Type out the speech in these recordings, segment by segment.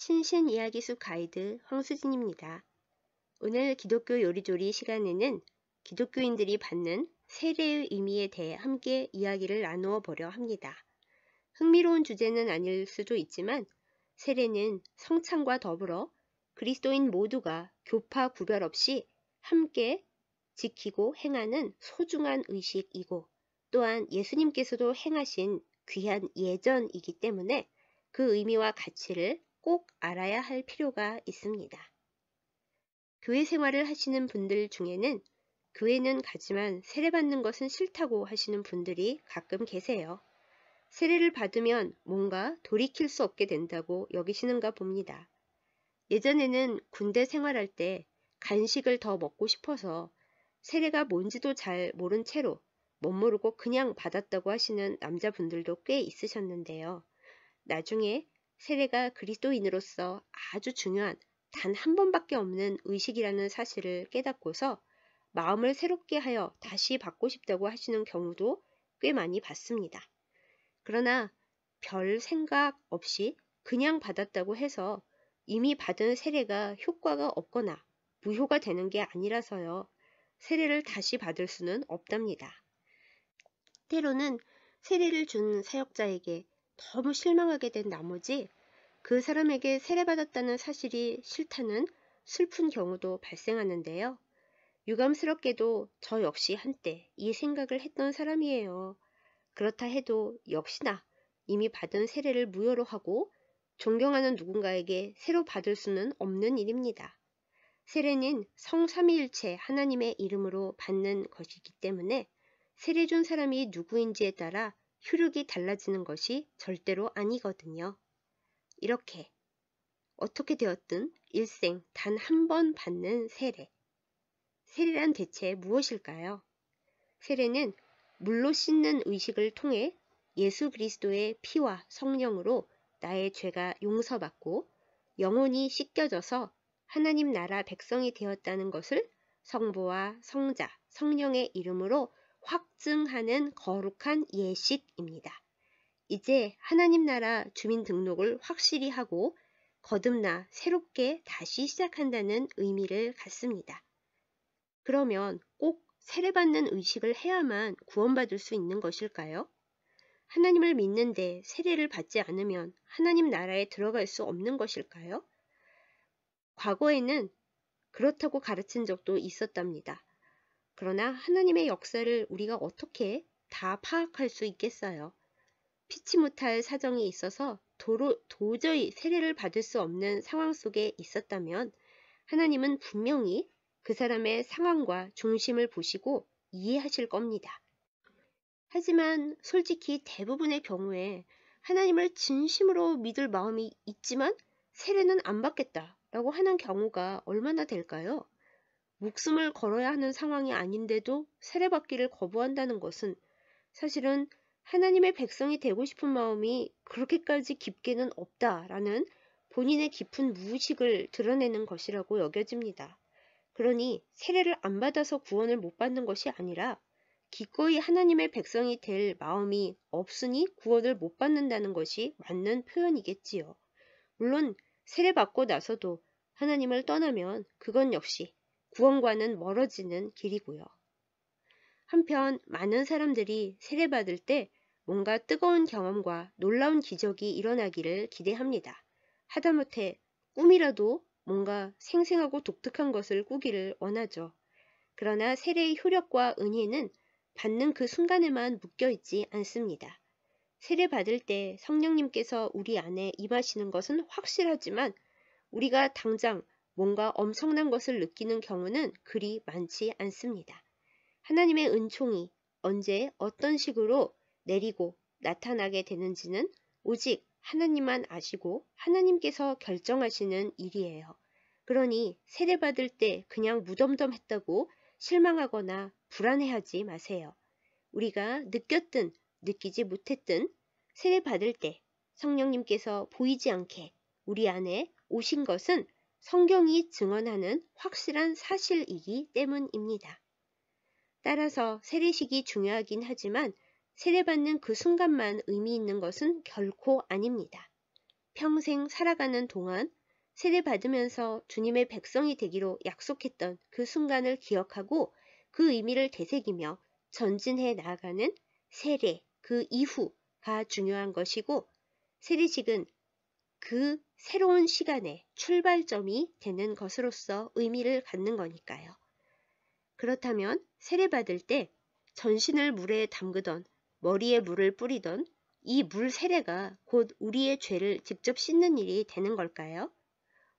신신 이야기숲 가이드 황수진입니다. 오늘 기독교 요리조리 시간에는 기독교인들이 받는 세례의 의미에 대해 함께 이야기를 나누어 보려 합니다. 흥미로운 주제는 아닐 수도 있지만 세례는 성찬과 더불어 그리스도인 모두가 교파 구별 없이 함께 지키고 행하는 소중한 의식이고 또한 예수님께서도 행하신 귀한 예전이기 때문에 그 의미와 가치를 꼭 알아야 할 필요가 있습니다. 교회 생활을 하시는 분들 중에는 교회는 가지만 세례받는 것은 싫다고 하시는 분들이 가끔 계세요. 세례를 받으면 뭔가 돌이킬 수 없게 된다고 여기시는가 봅니다. 예전에는 군대 생활할 때 간식을 더 먹고 싶어서 세례가 뭔지도 잘 모른 채로 멋모르고 그냥 받았다고 하시는 남자분들도 꽤 있으셨는데요. 나중에 세례가 그리스도인으로서 아주 중요한 단 한 번밖에 없는 의식이라는 사실을 깨닫고서 마음을 새롭게 하여 다시 받고 싶다고 하시는 경우도 꽤 많이 봤습니다. 그러나 별 생각 없이 그냥 받았다고 해서 이미 받은 세례가 효과가 없거나 무효가 되는 게 아니라서요. 세례를 다시 받을 수는 없답니다. 때로는 세례를 준 사역자에게 너무 실망하게 된 나머지 그 사람에게 세례받았다는 사실이 싫다는 슬픈 경우도 발생하는데요. 유감스럽게도 저 역시 한때 이 생각을 했던 사람이에요. 그렇다 해도 역시나 이미 받은 세례를 무효로 하고 존경하는 누군가에게 새로 받을 수는 없는 일입니다. 세례는 성삼위일체 하나님의 이름으로 받는 것이기 때문에 세례 준 사람이 누구인지에 따라 효력이 달라지는 것이 절대로 아니거든요. 이렇게 어떻게 되었든 일생 단 한 번 받는 세례. 세례란 대체 무엇일까요? 세례는 물로 씻는 의식을 통해 예수 그리스도의 피와 성령으로 나의 죄가 용서받고 영혼이 씻겨져서 하나님 나라 백성이 되었다는 것을 성부와 성자, 성령의 이름으로 확증하는 거룩한 예식입니다. 이제 하나님 나라 주민등록을 확실히 하고 거듭나 새롭게 다시 시작한다는 의미를 갖습니다. 그러면 꼭 세례받는 의식을 해야만 구원받을 수 있는 것일까요? 하나님을 믿는데 세례를 받지 않으면 하나님 나라에 들어갈 수 없는 것일까요? 과거에는 그렇다고 가르친 적도 있었답니다. 그러나 하나님의 역사를 우리가 어떻게 다 파악할 수 있겠어요? 피치 못할 사정이 있어서 도저히 세례를 받을 수 없는 상황 속에 있었다면 하나님은 분명히 그 사람의 상황과 중심을 보시고 이해하실 겁니다. 하지만 솔직히 대부분의 경우에 하나님을 진심으로 믿을 마음이 있지만 세례는 안 받겠다라고 하는 경우가 얼마나 될까요? 목숨을 걸어야 하는 상황이 아닌데도 세례받기를 거부한다는 것은 사실은 하나님의 백성이 되고 싶은 마음이 그렇게까지 깊게는 없다라는 본인의 깊은 무의식을 드러내는 것이라고 여겨집니다. 그러니 세례를 안 받아서 구원을 못 받는 것이 아니라 기꺼이 하나님의 백성이 될 마음이 없으니 구원을 못 받는다는 것이 맞는 표현이겠지요. 물론 세례받고 나서도 하나님을 떠나면 그건 역시 구원과는 멀어지는 길이고요. 한편 많은 사람들이 세례받을 때 뭔가 뜨거운 경험과 놀라운 기적이 일어나기를 기대합니다. 하다못해 꿈이라도 뭔가 생생하고 독특한 것을 꾸기를 원하죠. 그러나 세례의 효력과 은혜는 받는 그 순간에만 묶여있지 않습니다. 세례 받을 때 성령님께서 우리 안에 임하시는 것은 확실하지만 우리가 당장 뭔가 엄청난 것을 느끼는 경우는 그리 많지 않습니다. 하나님의 은총이 언제 어떤 식으로 내리고 나타나게 되는지는 오직 하나님만 아시고 하나님께서 결정하시는 일이에요. 그러니 세례받을 때 그냥 무덤덤했다고 실망하거나 불안해하지 마세요. 우리가 느꼈든 느끼지 못했든 세례받을 때 성령님께서 보이지 않게 우리 안에 오신 것은 성경이 증언하는 확실한 사실이기 때문입니다. 따라서 세례식이 중요하긴 하지만 세례받는 그 순간만 의미 있는 것은 결코 아닙니다. 평생 살아가는 동안 세례받으면서 주님의 백성이 되기로 약속했던 그 순간을 기억하고 그 의미를 되새기며 전진해 나아가는 세례, 그 이후가 중요한 것이고, 세례식은 그 새로운 시간의 출발점이 되는 것으로서 의미를 갖는 거니까요. 그렇다면 세례받을 때 전신을 물에 담그던, 머리에 물을 뿌리던 이 물 세례가 곧 우리의 죄를 직접 씻는 일이 되는 걸까요?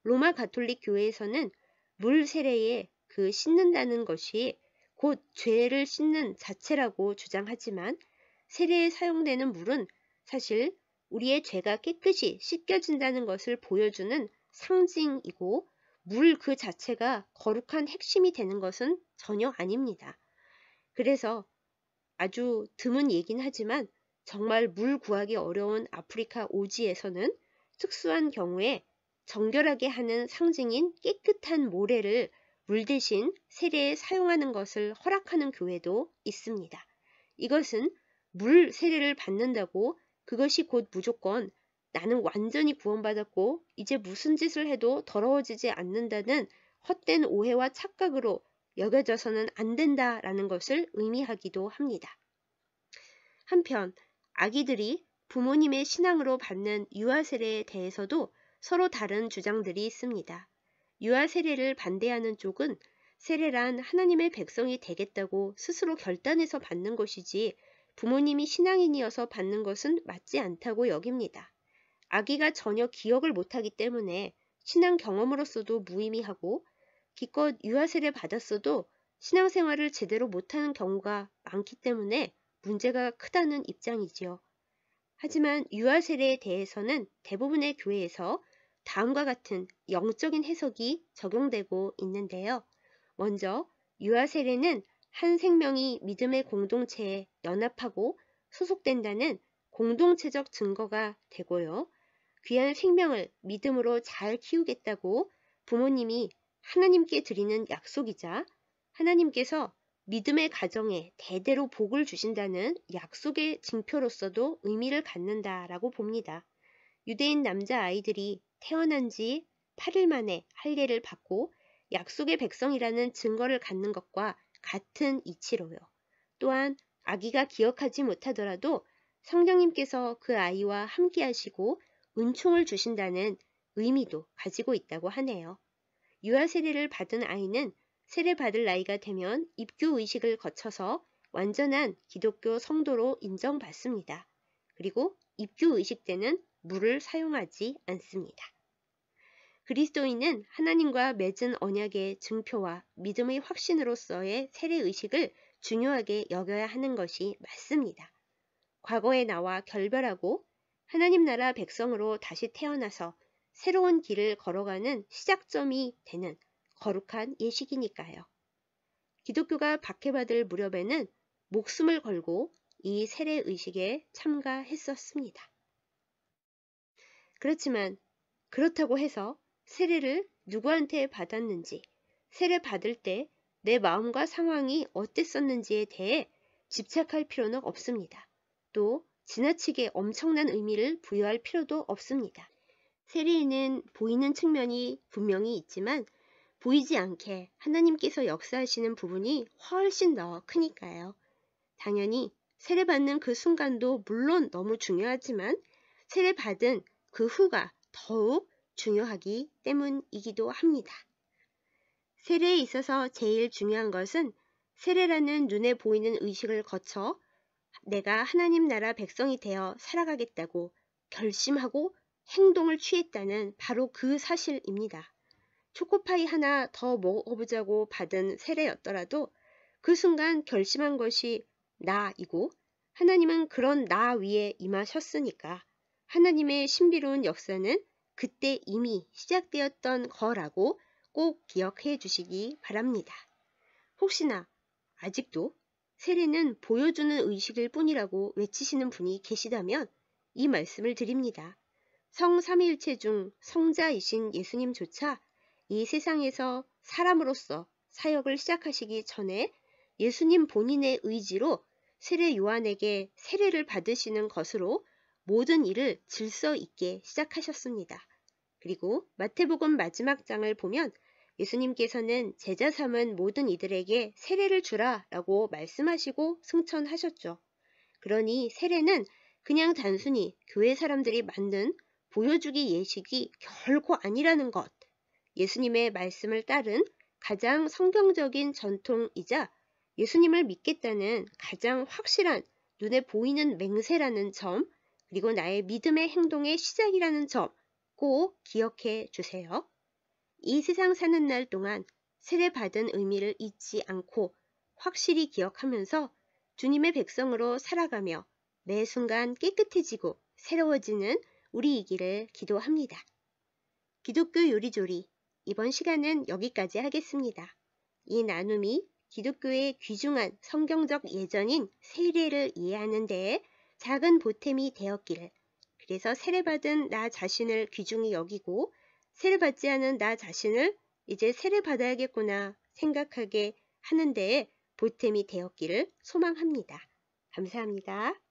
로마 가톨릭 교회에서는 물 세례에 그 씻는다는 것이 곧 죄를 씻는 자체라고 주장하지만, 세례에 사용되는 물은 사실 우리의 죄가 깨끗이 씻겨진다는 것을 보여주는 상징이고, 물 그 자체가 거룩한 핵심이 되는 것은 전혀 아닙니다. 그래서 아주 드문 얘긴 하지만 정말 물 구하기 어려운 아프리카 오지에서는 특수한 경우에 정결하게 하는 상징인 깨끗한 모래를 물 대신 세례에 사용하는 것을 허락하는 교회도 있습니다. 이것은 물 세례를 받는다고 그것이 곧 무조건 나는 완전히 구원받았고 이제 무슨 짓을 해도 더러워지지 않는다는 헛된 오해와 착각으로 여겨져서는 안 된다라는 것을 의미하기도 합니다. 한편 아기들이 부모님의 신앙으로 받는 유아 세례에 대해서도 서로 다른 주장들이 있습니다. 유아 세례를 반대하는 쪽은 세례란 하나님의 백성이 되겠다고 스스로 결단해서 받는 것이지 부모님이 신앙인이어서 받는 것은 맞지 않다고 여깁니다. 아기가 전혀 기억을 못하기 때문에 신앙 경험으로서도 무의미하고, 기껏 유아 세례 받았어도 신앙생활을 제대로 못하는 경우가 많기 때문에 문제가 크다는 입장이지요. 하지만 유아 세례에 대해서는 대부분의 교회에서 다음과 같은 영적인 해석이 적용되고 있는데요. 먼저 유아 세례는 한 생명이 믿음의 공동체에 연합하고 소속된다는 공동체적 증거가 되고요. 귀한 생명을 믿음으로 잘 키우겠다고 부모님이 하나님께 드리는 약속이자, 하나님께서 믿음의 가정에 대대로 복을 주신다는 약속의 징표로서도 의미를 갖는다라고 봅니다. 유대인 남자 아이들이 태어난 지 8일 만에 할례를 받고 약속의 백성이라는 증거를 갖는 것과 같은 이치로요. 또한 아기가 기억하지 못하더라도 성령님께서 그 아이와 함께 하시고 은총을 주신다는 의미도 가지고 있다고 하네요. 유아 세례를 받은 아이는 세례받을 나이가 되면 입교 의식을 거쳐서 완전한 기독교 성도로 인정받습니다. 그리고 입교 의식 때는 물을 사용하지 않습니다. 그리스도인은 하나님과 맺은 언약의 증표와 믿음의 확신으로서의 세례 의식을 중요하게 여겨야 하는 것이 맞습니다. 과거의 나와 결별하고 하나님 나라 백성으로 다시 태어나서 새로운 길을 걸어가는 시작점이 되는 거룩한 예식이니까요. 기독교가 박해받을 무렵에는 목숨을 걸고 이 세례 의식에 참가했었습니다. 그렇지만 그렇다고 해서 세례를 누구한테 받았는지, 세례 받을 때 내 마음과 상황이 어땠었는지에 대해 집착할 필요는 없습니다. 또 지나치게 엄청난 의미를 부여할 필요도 없습니다. 세례에는 보이는 측면이 분명히 있지만 보이지 않게 하나님께서 역사하시는 부분이 훨씬 더 크니까요. 당연히 세례받는 그 순간도 물론 너무 중요하지만 세례받은 그 후가 더욱 중요하기 때문이기도 합니다. 세례에 있어서 제일 중요한 것은 세례라는 눈에 보이는 의식을 거쳐 내가 하나님 나라 백성이 되어 살아가겠다고 결심하고 행동을 취했다는 바로 그 사실입니다. 초코파이 하나 더 먹어보자고 받은 세례였더라도 그 순간 결심한 것이 나이고, 하나님은 그런 나 위에 임하셨으니까 하나님의 신비로운 역사는 그때 이미 시작되었던 거라고 꼭 기억해 주시기 바랍니다. 혹시나 아직도 세례는 보여주는 의식일 뿐이라고 외치시는 분이 계시다면 이 말씀을 드립니다. 성삼위일체 중 성자이신 예수님조차 이 세상에서 사람으로서 사역을 시작하시기 전에 예수님 본인의 의지로 세례 요한에게 세례를 받으시는 것으로 모든 일을 질서 있게 시작하셨습니다. 그리고 마태복음 마지막 장을 보면 예수님께서는 제자 삼은 모든 이들에게 세례를 주라 라고 말씀하시고 승천하셨죠. 그러니 세례는 그냥 단순히 교회 사람들이 만든 보여주기 예식이 결코 아니라는 것, 예수님의 말씀을 따른 가장 성경적인 전통이자 예수님을 믿겠다는 가장 확실한 눈에 보이는 맹세라는 점, 그리고 나의 믿음의 행동의 시작이라는 점 꼭 기억해 주세요. 이 세상 사는 날 동안 세례받은 의미를 잊지 않고 확실히 기억하면서 주님의 백성으로 살아가며 매 순간 깨끗해지고 새로워지는 우리이기를 기도합니다. 기독교 요리조리 이번 시간은 여기까지 하겠습니다. 이 나눔이 기독교의 귀중한 성경적 예전인 세례를 이해하는 데에 작은 보탬이 되었기를, 그래서 세례받은 나 자신을 귀중히 여기고 세례받지 않은 나 자신을 이제 세례받아야겠구나 생각하게 하는 데에 보탬이 되었기를 소망합니다. 감사합니다.